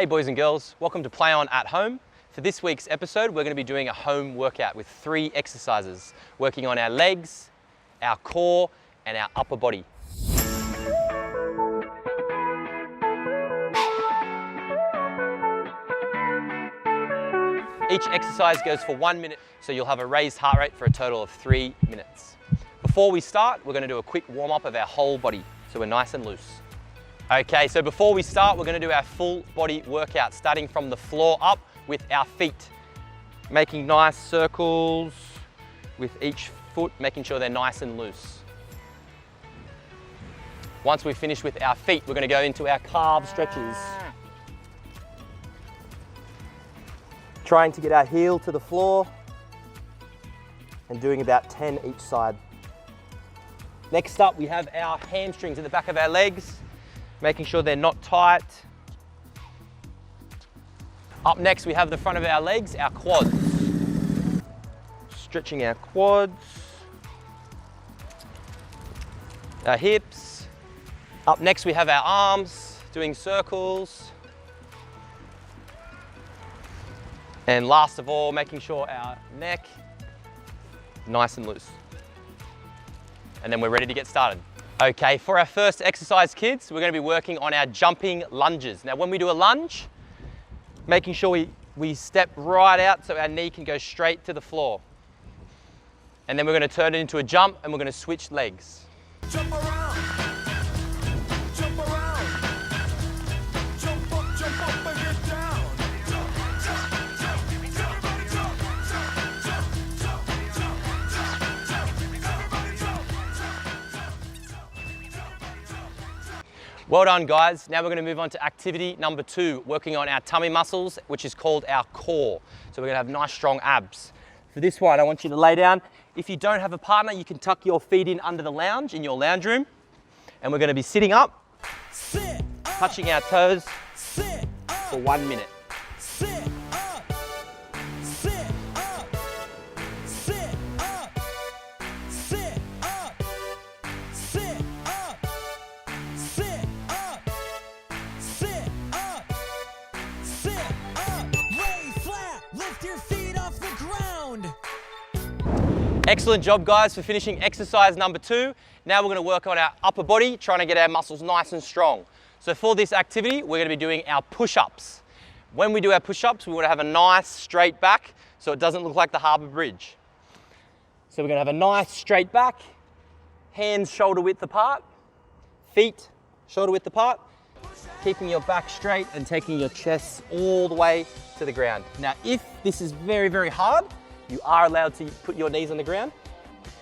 Hey boys and girls, welcome to Play On at Home. For this week's episode, we're going to be doing a home workout with 3 exercises, working on our legs, our core, and our upper body. Each exercise goes for 1 minute, so you'll have a raised heart rate for a total of 3 minutes. Before we start, we're going to do a quick warm-up of our whole body, so we're nice and loose. Okay, so before we start, we're going to do our full body workout, starting from the floor up with our feet. Making nice circles with each foot, making sure they're nice and loose. Once we've finished with our feet, we're going to go into our calf stretches. Trying to get our heel to the floor and doing about 10 each side. Next up, we have our hamstrings at the back of our legs, making sure they're not tight. Up next, we have the front of our legs, our quads. Stretching our quads, our hips. Up next, we have our arms, doing circles. And last of all, making sure our neck, nice and loose. And then we're ready to get started. Okay, for our first exercise, kids, we're going to be working on our jumping lunges. Now, when we do a lunge, making sure we step right out so our knee can go straight to the floor. And then we're going to turn it into a jump and we're going to switch legs. Jump around, jump around, jump up and get down. Well done, guys. Now we're going to move on to activity number 2, working on our tummy muscles, which is called our core. So we're going to have nice, strong abs. For this one, I want you to lay down. If you don't have a partner, you can tuck your feet in under the lounge in your lounge room. And we're going to be sitting up, touching our toes for 1 minute. Excellent job, guys, for finishing exercise number 2. Now we're going to work on our upper body, trying to get our muscles nice and strong. So for this activity, we're going to be doing our push-ups. When we do our push-ups, we want to have a nice straight back so it doesn't look like the Harbour Bridge. So we're going to have a nice straight back, hands shoulder width apart, feet shoulder width apart, keeping your back straight and taking your chest all the way to the ground. Now, if this is very, very hard, you are allowed to put your knees on the ground,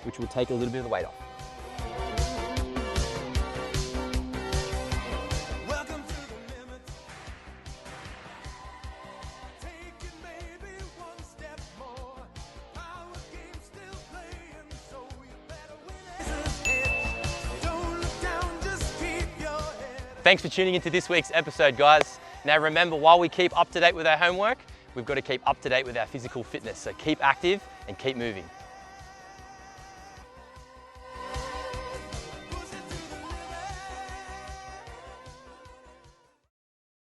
which will take a little bit of the weight off. Welcome to the limit. Take it maybe one step more. Our game's still playing, so you better win it. Don't look down, just keep your head. Thanks for tuning into this week's episode, guys. Now remember, while we keep up to date with our homework, we've got to keep up to date with our physical fitness. So keep active and keep moving.